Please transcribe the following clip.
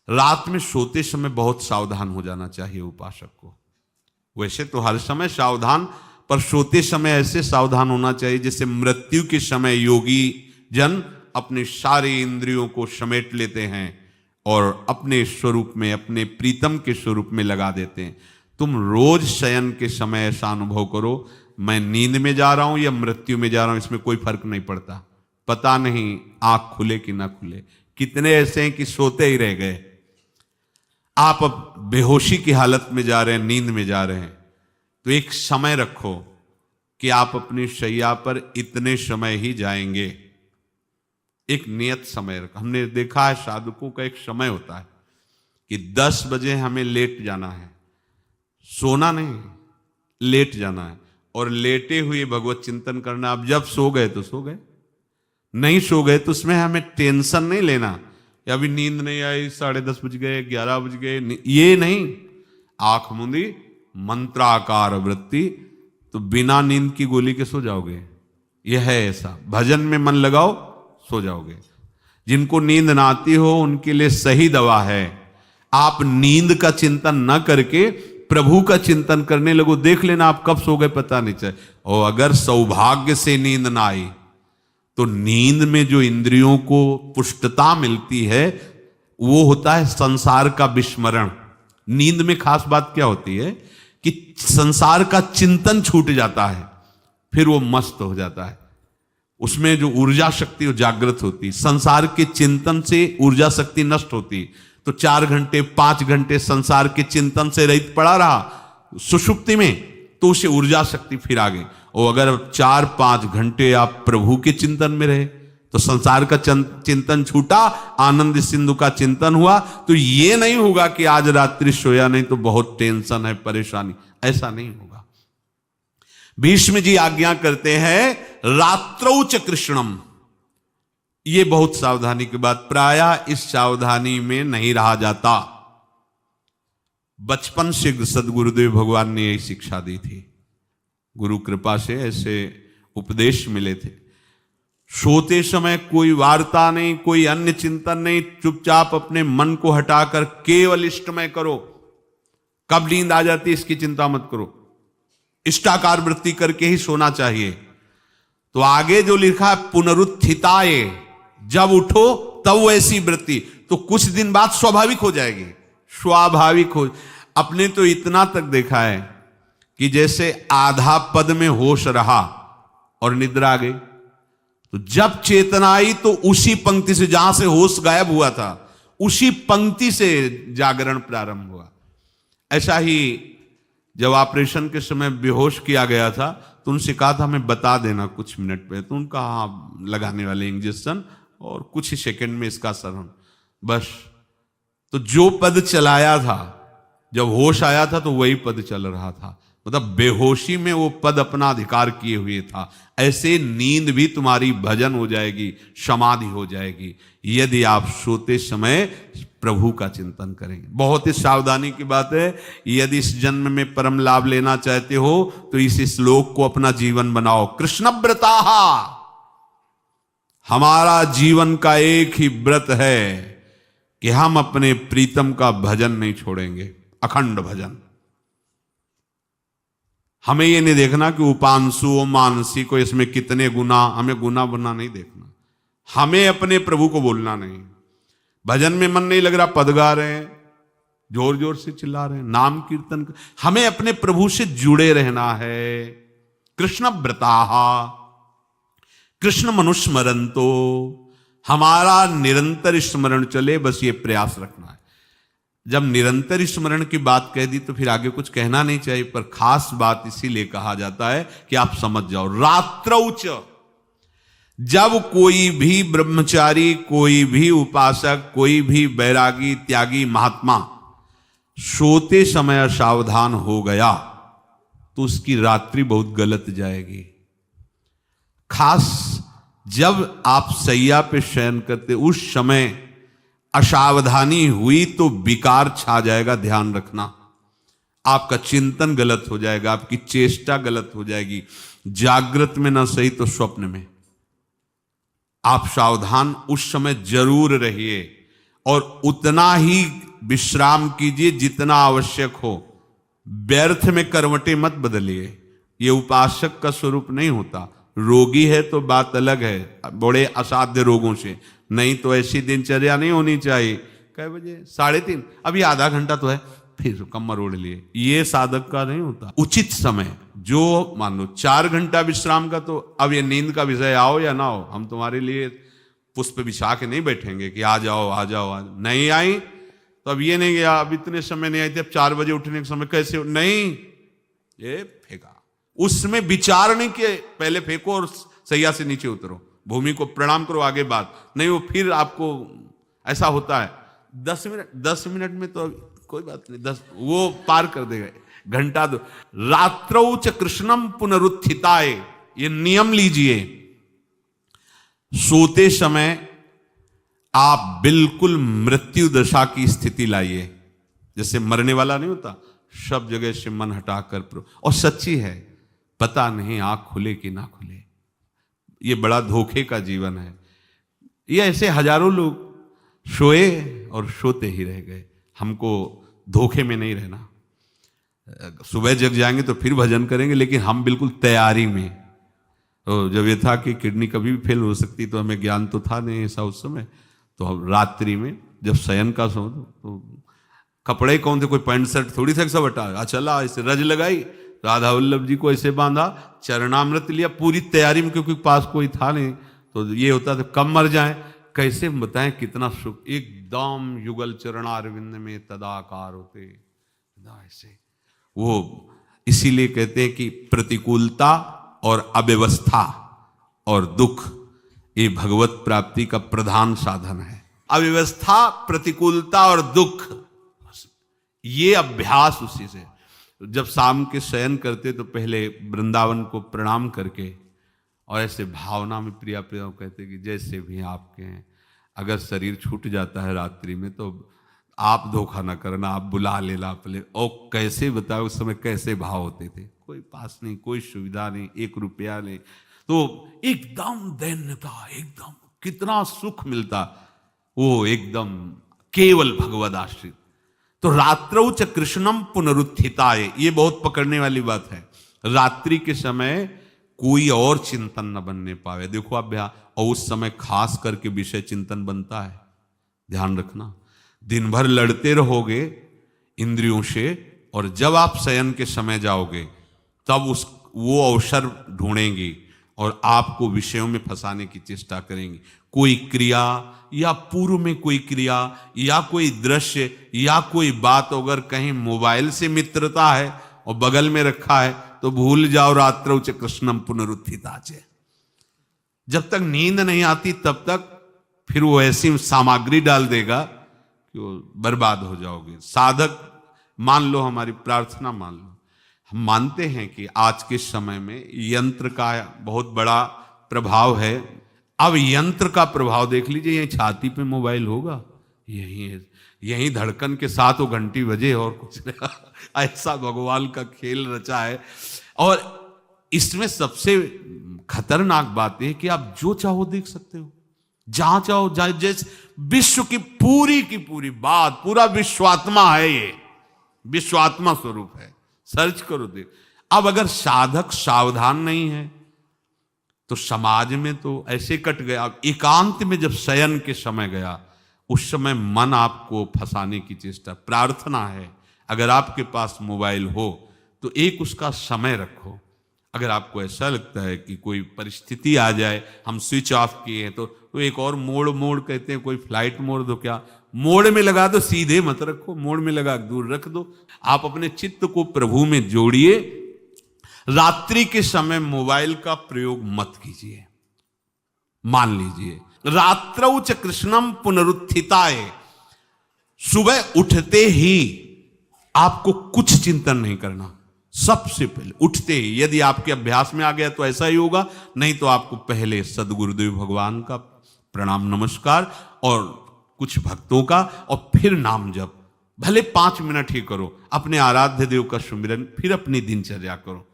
रात में सोते समय बहुत सावधान हो जाना चाहिए उपासक को। वैसे तो हर समय सावधान, पर सोते समय ऐसे सावधान होना चाहिए जैसे मृत्यु के समय योगी जन अपने सारे इंद्रियों को समेट लेते हैं और अपने स्वरूप में, अपने प्रीतम के स्वरूप में लगा देते हैं। तुम रोज शयन के समय ऐसा अनुभव करो, मैं नींद में जा रहा हूं या मृत्यु में जा रहा हूं, इसमें कोई फर्क नहीं पड़ता। पता नहीं आंख खुले कि ना खुले। कितने ऐसे हैं कि सोते ही रह गए। आप अब बेहोशी की हालत में जा रहे हैं, नींद में जा रहे हैं, तो एक समय रखो कि आप अपनी शैया पर इतने समय ही जाएंगे। एक नियत समय रखो। हमने देखा है साधकों का एक समय होता है कि 10 बजे हमें लेट जाना है, सोना नहीं, लेट जाना है, और लेटे हुए भगवत चिंतन करना। अब जब सो गए तो सो गए, नहीं सो गए तो उसमें हमें टेंशन नहीं लेना, या अभी नींद नहीं आई, 10:30 बज गए, 11 बज गए, ये नहीं। आंख मूंदी, मंत्राकार वृत्ति, तो बिना नींद की गोली के सो जाओगे। यह है ऐसा, भजन में मन लगाओ, सो जाओगे। जिनको नींद ना आती हो उनके लिए सही दवा है, आप नींद का चिंतन न करके प्रभु का चिंतन करने लगो। देख लेना आप कब सो गए पता नहीं चले। और अगर सौभाग्य से नींद ना आई तो नींद में जो इंद्रियों को पुष्टता मिलती है वो होता है संसार का विस्मरण। नींद में खास बात क्या होती है कि संसार का चिंतन छूट जाता है, फिर वो मस्त हो जाता है। उसमें जो ऊर्जा शक्ति वो जागृत होती, संसार के चिंतन से ऊर्जा शक्ति नष्ट होती। तो 4 घंटे 5 घंटे संसार के चिंतन से रहित पड़ा रहा सुषुप्ति में, तो उसे ऊर्जा शक्ति फिर आ गई। और अगर 4-5 घंटे आप प्रभु के चिंतन में रहे तो संसार का चिंतन छूटा, आनंद सिंधु का चिंतन हुआ। तो ये नहीं होगा कि आज रात्रि सोया नहीं तो बहुत टेंशन है, परेशानी, ऐसा नहीं होगा। भीष्म जी आज्ञा करते हैं रात्रौ च कृष्णम। ये बहुत सावधानी की बात, प्रायः इस सावधानी में नहीं रहा जाता। बचपन से सदगुरुदेव भगवान ने यही शिक्षा दी थी, गुरु कृपा से ऐसे उपदेश मिले थे। सोते समय कोई वार्ता नहीं, कोई अन्य चिंतन नहीं, चुपचाप अपने मन को हटाकर केवल इष्टमय करो। कब नींद आ जाती है इसकी चिंता मत करो, इष्टाकार वृत्ति करके ही सोना चाहिए। तो आगे जो लिखा है पुनरुत्थिताये, जब उठो तब वैसी वृत्ति, तो कुछ दिन बाद स्वाभाविक हो जाएगी, स्वाभाविक हो। अपने तो इतना तक देखा है कि जैसे आधा पद में होश रहा और निद्रा आ गई, तो जब चेतना आई तो उसी पंक्ति से, जहां से होश गायब हुआ था, उसी पंक्ति से जागरण प्रारंभ हुआ। ऐसा ही जब ऑपरेशन के समय बेहोश किया गया था तो उनसे कहा था हमें बता देना कुछ मिनट पे, तो उनका हाँ लगाने वाले इंजेक्शन और कुछ ही सेकंड में इसका सरन, बस। तो जो पद चलाया था, जब होश आया था तो वही पद चल रहा था, मतलब बेहोशी में वो पद अपना अधिकार किए हुए था। ऐसे नींद भी तुम्हारी भजन हो जाएगी, समाधि हो जाएगी, यदि आप सोते समय प्रभु का चिंतन करेंगे। बहुत ही सावधानी की बात है। यदि इस जन्म में परम लाभ लेना चाहते हो तो इस श्लोक को अपना जीवन बनाओ। कृष्णव्रताः, हमारा जीवन का एक ही व्रत है कि हम अपने प्रीतम का भजन नहीं छोड़ेंगे, अखंड भजन। हमें ये नहीं देखना कि उपांशु मानसी को इसमें कितने गुना, हमें गुना बुना नहीं देखना। हमें अपने प्रभु को बोलना नहीं। भजन में मन नहीं लग रहा, पद गा रहे हैं, जोर जोर से चिल्ला रहे हैं, नाम कीर्तन, हमें अपने प्रभु से जुड़े रहना है। कृष्ण व्रताः कृष्ण मनुस्मरन्तो, हमारा निरंतर स्मरण चले, बस ये प्रयास रखना है। जब निरंतर स्मरण की बात कह दी तो फिर आगे कुछ कहना नहीं चाहिए, पर खास बात इसीलिए कहा जाता है कि आप समझ जाओ। रात्रौ च, जब कोई भी ब्रह्मचारी, कोई भी उपासक, कोई भी बैरागी त्यागी महात्मा सोते समय सावधान हो गया तो उसकी रात्रि बहुत गलत जाएगी। खास जब आप सैया पे शयन करते उस समय असावधानी हुई तो विकार छा जाएगा, ध्यान रखना। आपका चिंतन गलत हो जाएगा, आपकी चेष्टा गलत हो जाएगी, जागृत में ना सही तो स्वप्न में। आप सावधान उस समय जरूर रहिए। और उतना ही विश्राम कीजिए जितना आवश्यक हो। व्यर्थ में करवटें मत बदलिए, ये उपासक का स्वरूप नहीं होता। रोगी है तो बात अलग है, बड़े असाध्य रोगों से, नहीं तो ऐसी दिनचर्या नहीं होनी चाहिए। कै बजे? 3:30, अभी आधा घंटा तो है, फिर कमर ओढ़ लिए, ये साधक का नहीं होता। उचित समय, जो मान लो 4 घंटा विश्राम का, तो अब ये नींद का विषय आओ या ना हो, हम तुम्हारे लिए पुष्प बिछा के नहीं बैठेंगे कि आ जाओ आ जाओ आ जाओ। नहीं आई तो अब ये नहीं गया, अब इतने समय नहीं आई थी, अब 4 बजे उठने के समय कैसे नहीं, ये फेंका। उसमें विचार नहीं किए, पहले फेंको और सैया से नीचे उतरो, भूमि को प्रणाम करो, आगे बात नहीं। वो फिर आपको ऐसा होता है 10 मिनट में तो कोई बात नहीं, 10 वो पार कर देगा, घंटा दो। रात्रौ च कृष्णम पुनरुत्थिताय, ये नियम लीजिए। सोते समय आप बिल्कुल मृत्यु दशा की स्थिति लाइए, जैसे मरने वाला नहीं होता, सब जगह से मन हटाकर। और सच्ची है, पता नहीं आंख खुले कि ना खुले, ये बड़ा धोखे का जीवन है। ये ऐसे हजारों लोग सोए और सोते ही रह गए। हमको धोखे में नहीं रहना। सुबह जग जाएंगे तो फिर भजन करेंगे, लेकिन हम बिल्कुल तैयारी में। तो जब ये था कि किडनी कभी भी फेल हो सकती, तो हमें ज्ञान तो था नहीं ऐसा उस समय, तो हम रात्रि में जब शयन का सो, तो कपड़े कौन थे, कोई पैंट शर्ट थोड़ी था, सब हटा चला, ऐसे रज लगाई, राधा वल्लभ जी को ऐसे बांधा, चरणामृत लिया, पूरी तैयारी में, क्योंकि पास कोई था नहीं। तो ये होता था कब मर जाए, कैसे बताएं कितना सुख, एकदम युगल चरणारविंद में तदाकार होते ऐसे। वो इसीलिए कहते हैं कि प्रतिकूलता और अव्यवस्था और दुख, ये भगवत प्राप्ति का प्रधान साधन है। अव्यवस्था, प्रतिकूलता और दुख, ये अभ्यास उसी से। जब शाम के शयन करते तो पहले वृंदावन को प्रणाम करके, और ऐसे भावना में प्रिया प्रिया कहते कि जैसे भी आपके हैं, अगर शरीर छूट जाता है रात्रि में तो आप धोखा ना करना, आप बुला लेना अपने। और कैसे बताओ उस समय कैसे भाव होते थे, कोई पास नहीं, कोई सुविधा नहीं, 1 रुपया नहीं, तो एकदम दैन्यता, एकदम कितना सुख मिलता, वो एकदम केवल भगवद आश्रित। तो रात्रौ च कृष्णम पुनरुत्थिताय, ये बहुत पकड़ने वाली बात है। रात्रि के समय कोई और चिंतन न बनने पावे। देखो अभ्यास, और उस समय खास करके विषय चिंतन बनता है, ध्यान रखना। दिन भर लड़ते रहोगे इंद्रियों से, और जब आप शयन के समय जाओगे तब वो अवसर ढूंढेंगी और आपको विषयों में फंसाने की चेष्टा करेंगी। कोई क्रिया या पूर्व में कोई क्रिया या कोई दृश्य या कोई बात, अगर कहीं मोबाइल से मित्रता है और बगल में रखा है तो भूल जाओ, रात्रौ च कृष्णम पुनरुत्थिताचे। जब तक नींद नहीं आती तब तक फिर वो ऐसी सामग्री डाल देगा कि वो बर्बाद हो जाओगे। साधक मान लो, हमारी प्रार्थना मान लो, हम मानते हैं कि आज के समय में यंत्र का बहुत बड़ा प्रभाव है। अब यंत्र का प्रभाव देख लीजिए, यही छाती पे मोबाइल होगा, यही धड़कन के साथ वो घंटी बजे और कुछ नहीं। ऐसा भगवान का खेल रचा है। और इसमें सबसे खतरनाक बात है कि आप जो चाहो देख सकते हो, जहां चाहो, जैसे विश्व की पूरी बात, पूरा विश्वात्मा है, ये विश्वात्मा स्वरूप है, सर्च करो देख। अब अगर साधक सावधान नहीं है तो समाज में तो ऐसे कट गया। अब एकांत में जब शयन के समय गया, उस समय मन आपको फंसाने की चेष्टा। प्रार्थना है, अगर आपके पास मोबाइल हो तो एक उसका समय रखो। अगर आपको ऐसा लगता है कि कोई परिस्थिति आ जाए, हम स्विच ऑफ किए हैं, तो एक और मोड कहते हैं, कोई फ्लाइट मोड दो, क्या मोड में लगा दो, सीधे मत रखो, मोड में लगा दूर रख दो। आप अपने चित्त को प्रभु में जोड़िए। रात्रि के समय मोबाइल का प्रयोग मत कीजिए। मान लीजिए रात्रौ च कृष्णम पुनरुत्थिताय, सुबह उठते ही आपको कुछ चिंतन नहीं करना। सबसे पहले उठते ही, यदि आपके अभ्यास में आ गया तो ऐसा ही होगा, नहीं तो आपको पहले सदगुरुदेव भगवान का प्रणाम नमस्कार और कुछ भक्तों का, और फिर नाम जप, भले 5 मिनट ही करो, अपने आराध्य देव का सुमिरन, फिर अपनी दिनचर्या करो।